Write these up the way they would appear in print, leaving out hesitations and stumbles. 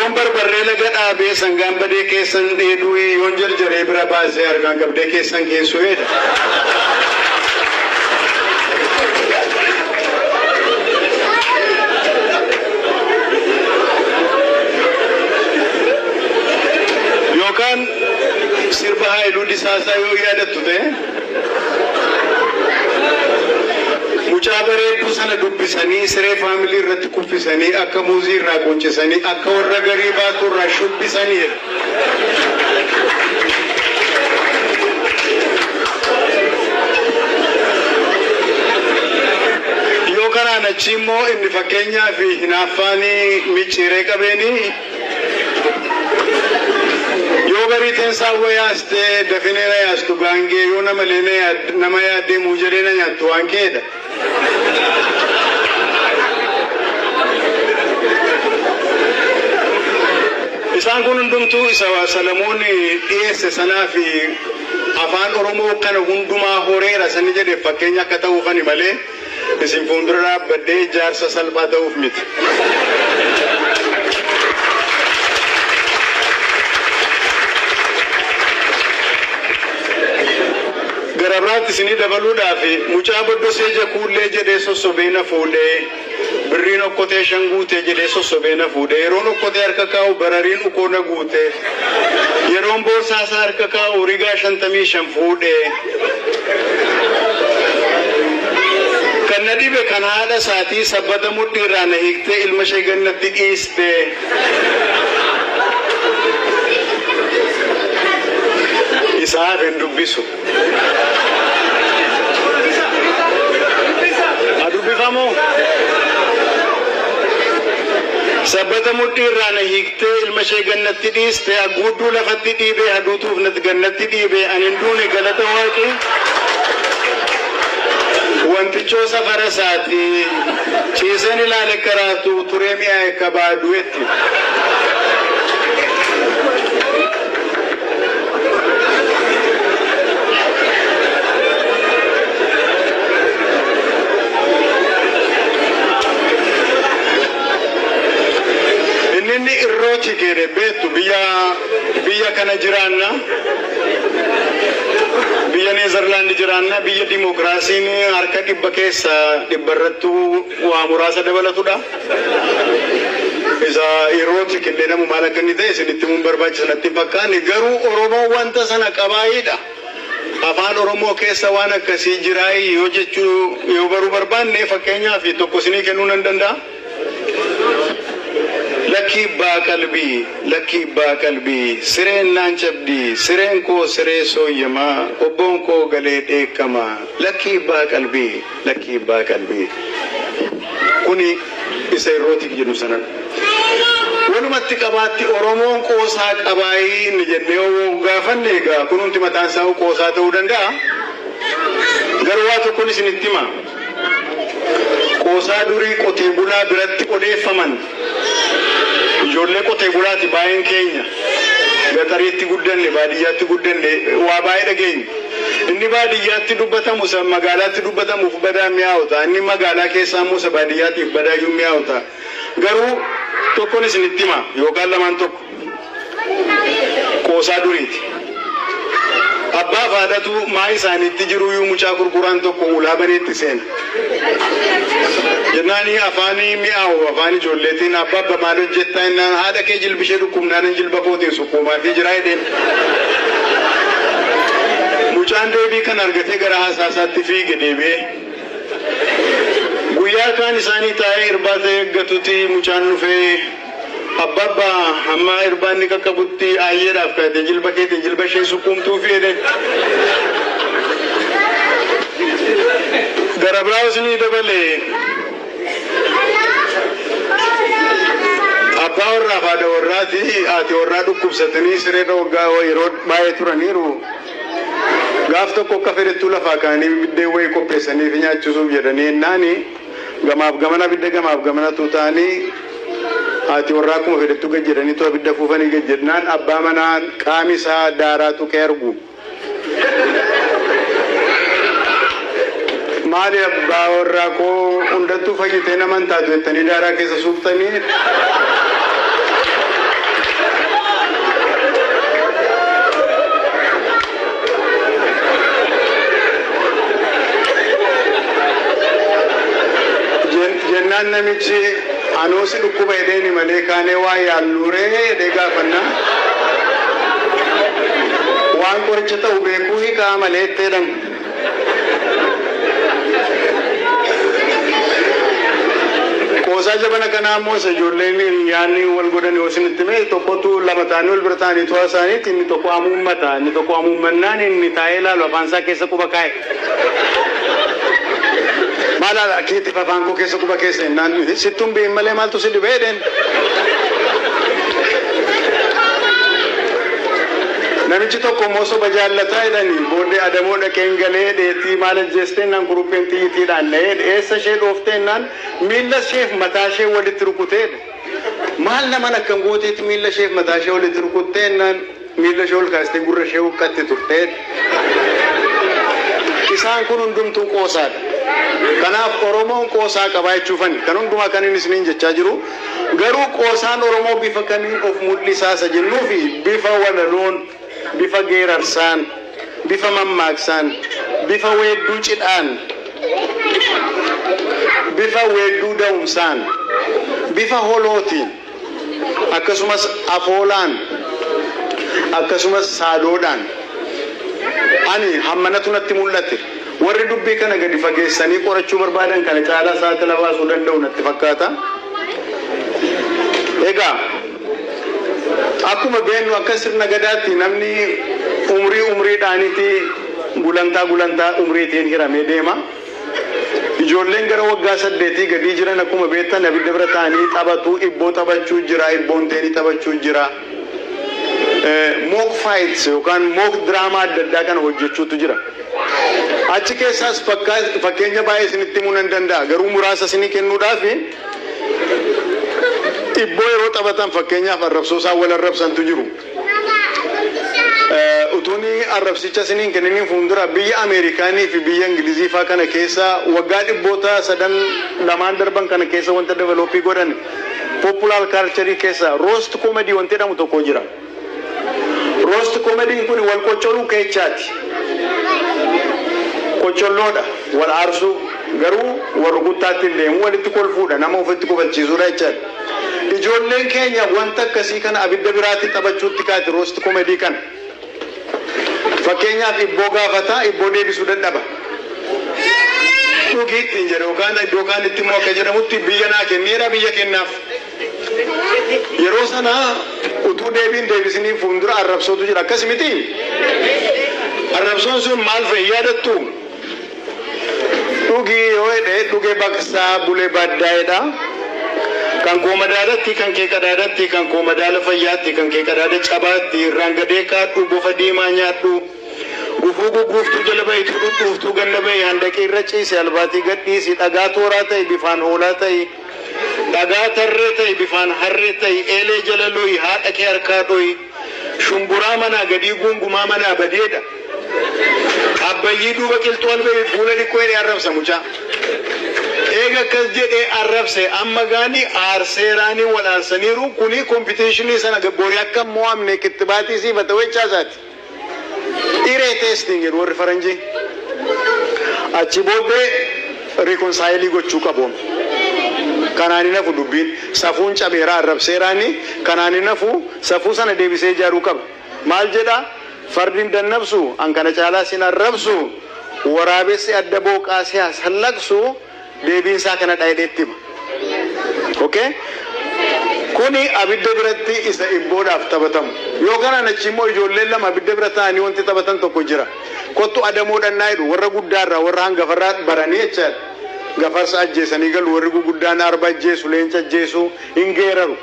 yoon barbarree laga dhaabee sangaan badee keessan dheeduu yoon jarjaree bira baasee argaan qabdee keessan keessu'eedha. Yookaan sirba Haayiluu Disaasaa yoo yaadattu ta'e mucaa bareedduu sana dubbisanii siree faamilii irratti kuffisanii akka muuzii irraa qoncisanii akka warra garii baatu irraa shubbisanii yoo kanaan achi immoo inni fakkeenyaa fi hinaaffaanii micciiree qabeenii yoo bariiteen saawwa yaastee dafinee na yaastu gaangee yoo nama yaaddee muujalee na nyaattu waan keedha. Isaan kun hundumtuu isa Salamoon dhiyeesse sanaa fi afaan Oromoo kana hundumaa horeera sani jedhe fakkeenya akka ta'uufani malee isin fuuldura dhaabbadhee ijaarsa salphaa ta'uuf miti. Garabraatti isinii dabaluudhaaf mucaa boddosee jakuullee jedhee sossobee na fuudhee birriin okkotee shan guutee jedhee sossobee na fuudhee yeroon okkotee harka kaa'u barariin ukoo na guutee yeroon boorsaasaa harka kaa'u rigaa 55 fuudhee kan na dhibe kan haadha isaatii sabbata mudhii irraa na hiiktee ilma ishee gannatti dhiistee isaaf hin dubbisu. Adubbifamoo sabbata mudhii irraa na hiiktee ilma ishee gannatti dhiistee agguudduu lafatti dhiibee haduutuuf natti gannatti dhiibee ani hin duune galata waaqii wantichoo safara isaatii ciiseen ilaale karaatu turee mi'aa akka baadu'etti. Inni irrooti kere beetu biyya kana jiraanna biyya Neezerlaandi jiraanna biyya dimokiraasiin harka dhibba keessa dhibbarrattu waa muraasa dabalatudha. Isa irrooti killee namu maal akka inni ta'e isinitti mun barbaachisa natti fakkaanni garuu Oromoo wanta sana qabaayidha. Afaan Oromoo keessa waan akkasii jiraayii yoo jechuu yoo baruu barbaanne fakkeenyaaf tokko isinii kennuu nan danda'a. Lakki baa qalbii sireen naan cabdii sireen koo siree sooyyamaa obboon koo galee dheekkamaa lakki baa qalbii kuni isa irrooti jedhu sana walumatti qabaatti Oromoon qoosaa qabaayii inni jennee yoo gaafanne egaa kunumti mataan isaa qoosaa ta'uu danda'a garuu waa tokkoon isinitti hima qoosaa durii qotee bulaa biratti odeeffaman ijoollee qotee bulaati baay'een keenya gatariitti guddanne baadiyyaatti guddanne waa baay'ee dhageenya inni baadiyyaatti dubbatamu isa magaalaatti dubbatamuuf badaa mi'aawuta inni magaalaa keessaa immoo isa baadiyyaatiif badaayyuu mi'aawuta garuu tokkoon isinitti hima yookaan lamaan tokko qoosaa duriiti abbaa faadhatu maa isaaniitti jiruyyuu mucaa gurguraan tokko ulaa baneetti seena jennaanii afaanii mi'aawu afaan ijoolleetiin abbaa maal hojjettaa innaan haadha kee jilbishee dhukkubnaan jilba kootiin sukkuumaa fi jiraa jedheen mucaan deebii kan argatee gara haasaasaatti fiige deebi'ee guyyaa kaan isaanii taa'ee irbaata eeggatutti mucaan dhufee abbaa amma irbaanni qaqqabutti ayyeedhaaf kaatee jilba keetiin jilba ishee sukkuumtuu fi jedhe gara biraas ni dabalee abbaa warraa fi haadha warraati haati warraa dhukkubsatanii sireedha waggaa yeroo baay'ee turaniiru gaaf tokko akka fedhettuu lafaa kaanii biddeen wayii qopheessaniif nyaachisuuf jedhanii ennaani gamaaf gamana bidda gamaaf gamanatu ta'anii haati warraa akkuma fedhettuu gad jedhanii to'a bidda fuufanii gad jedhnaan abbaa manaa qaami isaa daaraa tuqee argu maali abbaa warraa koo hundattuu fayyitee naman taatu jettanii daaraa keessa suuftanii jennaan namichi anoosi dhukkuba edeni malee kaanee waa yaalluuree deegaa fanna waan qoricha ta'u beekuu hiikaa malee itteedhan qoosaa jabana kanaa immoo ijoolleen yaanni wal godhan yoo isinitti mee tokkotu lama ta'anii wal bira ta'anii to'aa isaaniitti inni tokko hamuummata inni tokko hamuummannaan inni taa'ee ilaalu afaan isaa keessa quba kaa'e maalaadha keetiif afaan koo keessa quba keessa innaan sittuun biin malee maaltu si dhibee deen namichi tokko immoo soba jaallataa jedhanii booddee adamoo dhaqeen galee dheetii maal ajjeestee naan kurupheen xiyyiitiidhaan na'ee eessa ishee dhooftee naan miilla isheef mataa ishee walitti rukuteedha maal naman akkam gooteetti miilla isheef mataa ishee walitti rukuttee naan miilla ishee ol kaastee gurra ishee huqqatti turteedha isaan kun hundumtuu qoosaadha kanaaf oromoon qoosaa qabaa jechuufani kan hundumaa kan inni isiniin jechaa jiru garuu qoosaan oromoo bifa kamiin of mul'isaasa jennuufi bifa walaloon bifa geerarsaan bifa mammaaksaan bifa weedduu cidhaan bifa weedduu da'umsaan bifa holootiin akkasumas afoolaan akkasumas saadoodhaan ani hammanatu natti mul'ate warri dubbii kana gadi fageessanii qorachuu barbaadan kana caalaa saaxila baasuu danda'u natti fakkaata egaa akkuma beennu akka sirna gadaatti namni umriidhaanitti gulantaa umriitiin hiramee deema ijoolleen gara waggaa 8 gadi jiran akkuma beektan abidda bira ta'anii taphatu ibboo taphachuu jira ibboon teenii taphachuu jira mock fights yookaan mock drama adda addaa kana hojjechuutu jira achi keessaas fakkeenya baay'ee isinitti himuu nan danda'a garuu muraasa isinii kennuudhaaf ibboo yeroo taphatan fakkeenyaaf arrabsoo isaan wal arrabsantu jiru utuuni arrabsicha isiniin kenniniin fuuldura biyya Ameerikaanii fi biyya Ingilizii faa kana keessa waggaa dhibboota 2 darban kana keessa wanta developii godhan popular culture keessa roast comedy wanti jedhamu tokko jira roast comedy kun wal qocoluu keechaati qocolloodha wal aarsu garuu wal guttaatti deemu walitti kolfuudha nama ofitti kofalchiisuudha jechaadha ijoolleen keenya wanta akkasii kana abidda biraatti taphachuutti kaati roast comedy kana fakkeenyaaf ibboo gaafata ibboo deebisuu dadhaba dhugiitti hin jedhe yookaan iddoo kaanitti immoo akka jedhamutti biyya naa kenneedha biyya kennaaf yeroo sana utuu deebisinii fuuldura arrabsootu jira akkas miti arrabsoon sun maal fa'i yaadattu dhugii yoo jedhe dhugee baqsaa bulee baddaa'edha kan koo madaadatti kan kee qadaadatti kan koo madaala fayyaatti kan kee qadaada cabaatti irraan gadee kaadhu bofa diimaa nyaadhu gufuu gugguuftuu jala ba'itu dhudhuuftuu ganna ba'i handaqii irra ciise albaatii gadhiisi dhagaa tooraa ta'e bifaan hoolaa ta'e dhagaa tarree ta'e bifaan harree ta'e eelee jala lo'i haadha kee harkaa dho'i shumburaa manaa gadii gungumaa manaa badeedha abbayyii duuba qilxuu alba'e fuula dhiqqoo jedhee arrabsa mucaa eega akkas jedhee arrabse amma gaani aarseeraanii wal aarsaniiru kuni kompitiishinii sana gabborii akka mo'amne kittibaatii siifata wechaasaati iree teesting jedhu warri faranjii achi booddee rikoonsaayilii gochuu qabuun kanaani nafu dubbiin safuun cabeeraa arrabseeraanii kanaani nafu safuu sana deebisee ijaaruu qaba maal jedha fardiin dannabsu an kana caalaa sin arrabsu waraabessi adda booqaa siyaas hallaqsu deebiin isaa kana dhaydheetti okay kuni abidda biratti isa ibboodhaaf taphatamu yoo kanaan achi immoo ijoolleen lama abidda bira ta'anii wanti taphatan tokko jira kottu adamoodhaan jedhu warra guddaarraa warra hangafarraa baranii jechaadha gafarsa ajjeesanii galu warri guguddaan arba ajjeesu leenca ajjeesu hin geeraru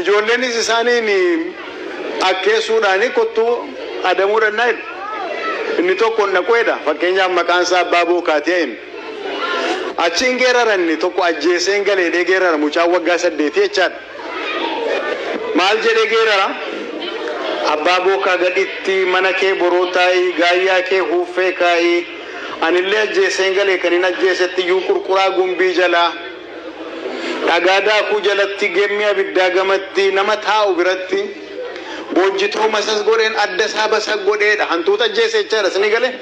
ijoolleenis isaaniin akkeessuudhaanii kottu adamoodhaan jedhu inni tokko naqoedha fakkeenyaaf maqaan isaa abbaa bookaatiin achiin geeraranni tokko ajjeeseen galeedhee geerara mucaa waggaa 8 jechaadha maal jedhee geerara abbaa bookaa gadhitti mana kee boroo taa'ii gaayyaa kee huuffee kaa'ii anillee ajjeeseen galee kan hin ajjeesetti iyyuu qurquraa gumbii jalaa dhagaa daakuu jalatti gemmi abiddaa gamatti nama taa'u biratti boojjitoo masas godheen adda isaa basa godheedha hantuuta ajjeese jechaadha sini galee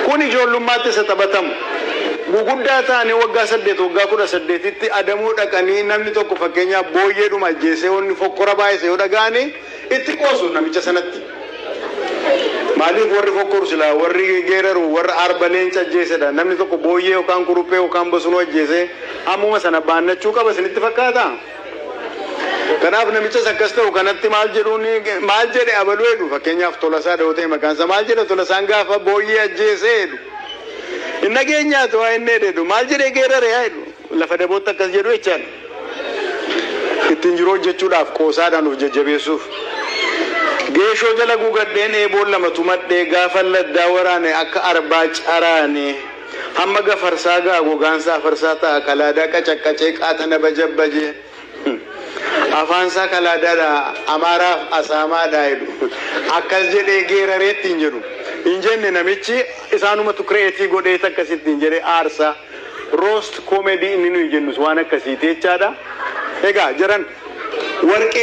kun ijoollummaatti isa taphatamu guguddaa ta'anii waggaa 8 waggaa 18tti adamoo dhaqanii namni tokko fakkeenyaaf booyyeedhuma ajjeesee wanni fokkora baay'isee yoo dhagaanii itti qoosu namicha sanatti. Maaliif warri fokkoru silaa warri geeraru warra arba leenca ajjeesedha namni tokko booyyee yookaan kuruphee yookaan bosonuu ajjeesee ammuma sana baannachuu qaba isinitti fakkaata. Kanaaf namichas akkas ta'u kanatti maal jedhe abaluu jedhu fakkeenyaaf Tolasaa Dawotee maqaansa maal jedhe Tolasaan gaafa booyyee ajjeesee jedhu. Inna keenyaatu waa inni jedhu maal jedhee geerare yaa jedhu lafa dabootti akkas jedhu jechaan ittiin jiru hojjechuudhaaf qoosaadhaan of jajjabeessuuf. Geeshoo jala guugadheen eeboon lama tumadhee gaafa laddaa waraane akka arbaa caraane hamma gafarsaa gaa gogaansaa farsaa ta'a kalaadaa qacaqqacee qaatana bajabbaje afaansaa kalaadaadha amaaraaf asaamaadha jedhu akkas jedhee geerareetti hin jedhu. Injenne namichi isaanumatu kireetii godhee akkasitti hin jedhee aarsaa roast comedy inni nuyi jennus waan akkasiiti jechaadha. Egaa jiran warqee